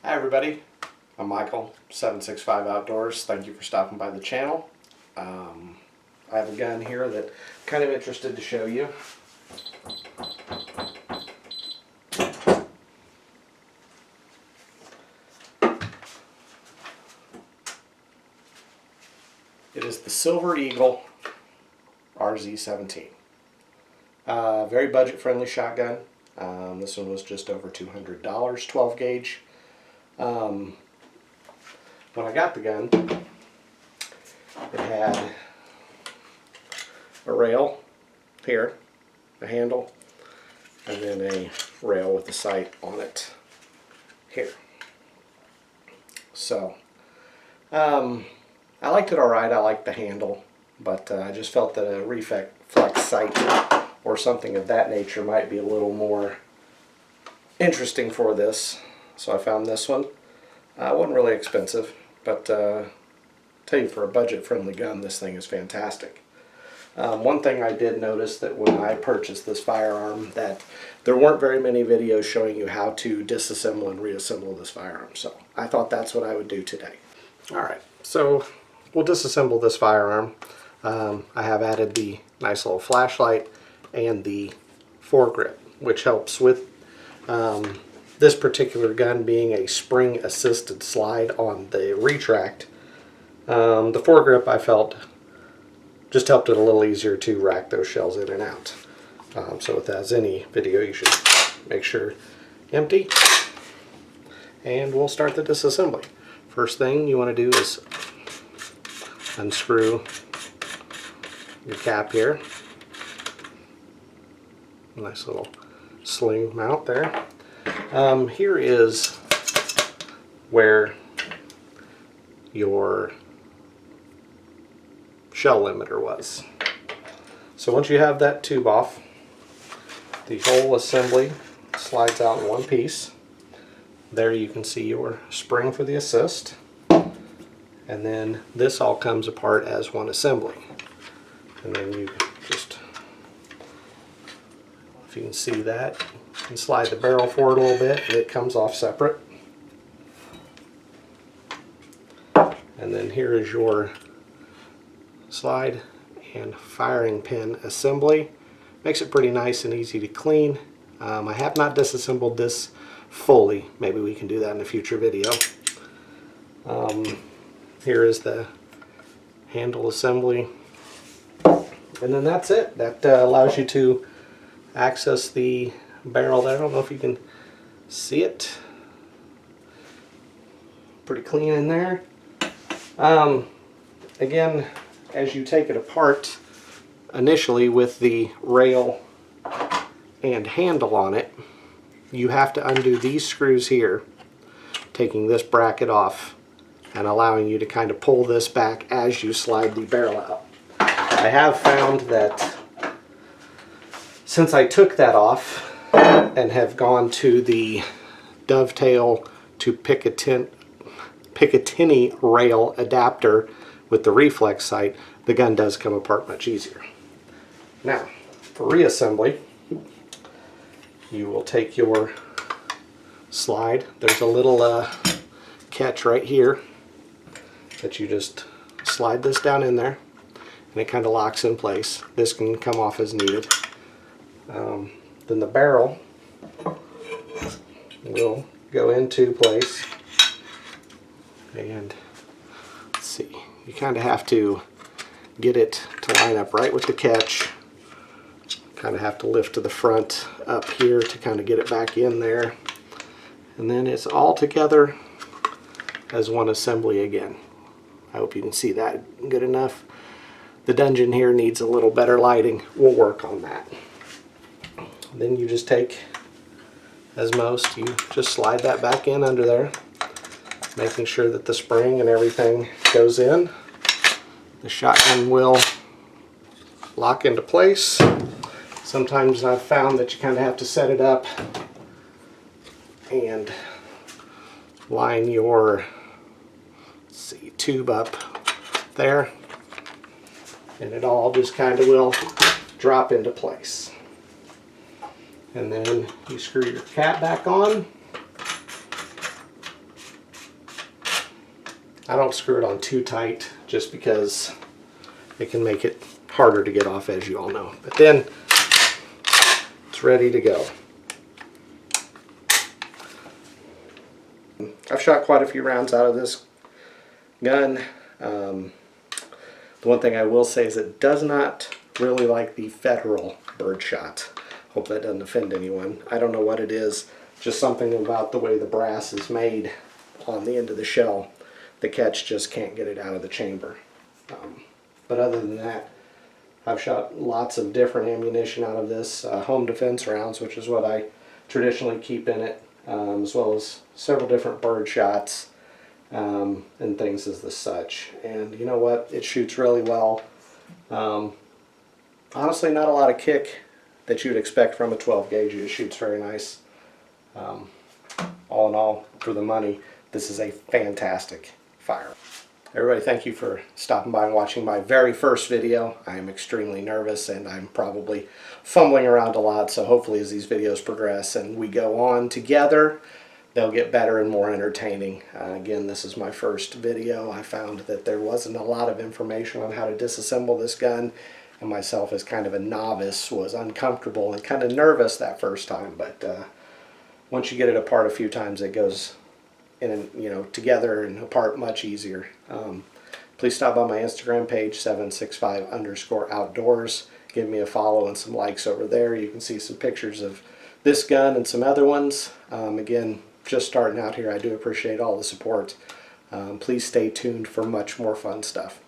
Hi everybody, I'm Michael, 765 Outdoors. Thank you for stopping by the channel. I have a gun here that I'm kind of interested to show you. It is the Silver Eagle RZ17. Very budget friendly shotgun. This one was just over $200, 12 gauge. When I got the gun, it had a rail here, a handle, and then a rail with the sight on it here. So, I liked it alright. I liked the handle, but I just felt that a Reflex Sight or something of that nature might be a little more interesting for this. So I found this one. It wasn't really expensive, but tell you, for a budget-friendly gun, this thing is fantastic. One thing I did notice that when I purchased this firearm, that there weren't very many videos showing you how to disassemble and reassemble this firearm. So I thought that's what I would do today. Alright, so we'll disassemble this firearm. I have added the nice little flashlight and the foregrip, which helps with this particular gun being a spring assisted slide on the retract. The foregrip, I felt, just helped it a little easier to rack those shells in and out. So if that's any video, you should make sure empty, and we'll start the disassembly. First thing you want to do is unscrew your cap here. Nice little sling mount there. Here is where your shell limiter was. So once you have that tube off, the whole assembly slides out in one piece. There you can see your spring for the assist, and then this all comes apart as one assembly. And then you just, if you can see that, you can slide the barrel forward a little bit and it comes off separate. And then here is your slide and firing pin assembly. Makes it pretty nice and easy to clean. I have not disassembled this fully. Maybe we can do that in a future video. Here is the handle assembly. And then that's it. That allows you to access the barrel there. I don't know if you can see it. Pretty clean in there. Again, as you take it apart, initially with the rail and handle on it, you have to undo these screws here, taking this bracket off and allowing you to kind of pull this back as you slide the barrel out. I have found that since I took that off and have gone to the Dovetail to Picatinny rail adapter with the Reflex Sight, the gun does come apart much easier. Now, for reassembly, you will take your slide. There's a little catch right here that you just slide this down in there, and it kind of locks in place. This can come off as needed. Then the barrel will go into place, and let's see, you kind of have to get it to line up right with the catch. Kind of have to lift to the front up here to kind of get it back in there, and then it's all together as one assembly again. I hope you can see that good enough. The dungeon here needs a little better lighting. We'll work on that. Then you just take, as most, you just slide that back in under there, making sure that the spring and everything goes in. The shotgun will lock into place. Sometimes I've found that you kind of have to set it up and line your, let's see, tube up there, and it all just kind of will drop into place. And then you screw your cap back on, I don't screw it on too tight just because it can make it harder to get off, as you all know. But then it's ready to go. I've shot quite a few rounds out of this gun. The one thing I will say is it does not really like the Federal birdshot. Hope that doesn't offend anyone. I don't know what it is, just something about the way the brass is made on the end of the shell. The catch just can't get it out of the chamber. But other than that, I've shot lots of different ammunition out of this, home defense rounds, which is what I traditionally keep in it, as well as several different bird shots and things as the such. And you know what? It shoots really well. Honestly, not a lot of kick that you'd expect from a 12 gauge. It shoots very nice. All in all, for the money, this is a fantastic firearm. Everybody, thank you for stopping by and watching my very first video. I am extremely nervous and I'm probably fumbling around a lot, so hopefully as these videos progress and we go on together, they'll get better and more entertaining. Again, this is my first video. I found that there wasn't a lot of information on how to disassemble this gun, and myself as kind of a novice was uncomfortable and kind of nervous that first time, but once you get it apart a few times, it goes in, together and apart much easier. Please stop by my Instagram page, 765_outdoors. Give me a follow and some likes over there. You can see some pictures of this gun and some other ones. Again, just starting out here, I do appreciate all the support. Please stay tuned for much more fun stuff.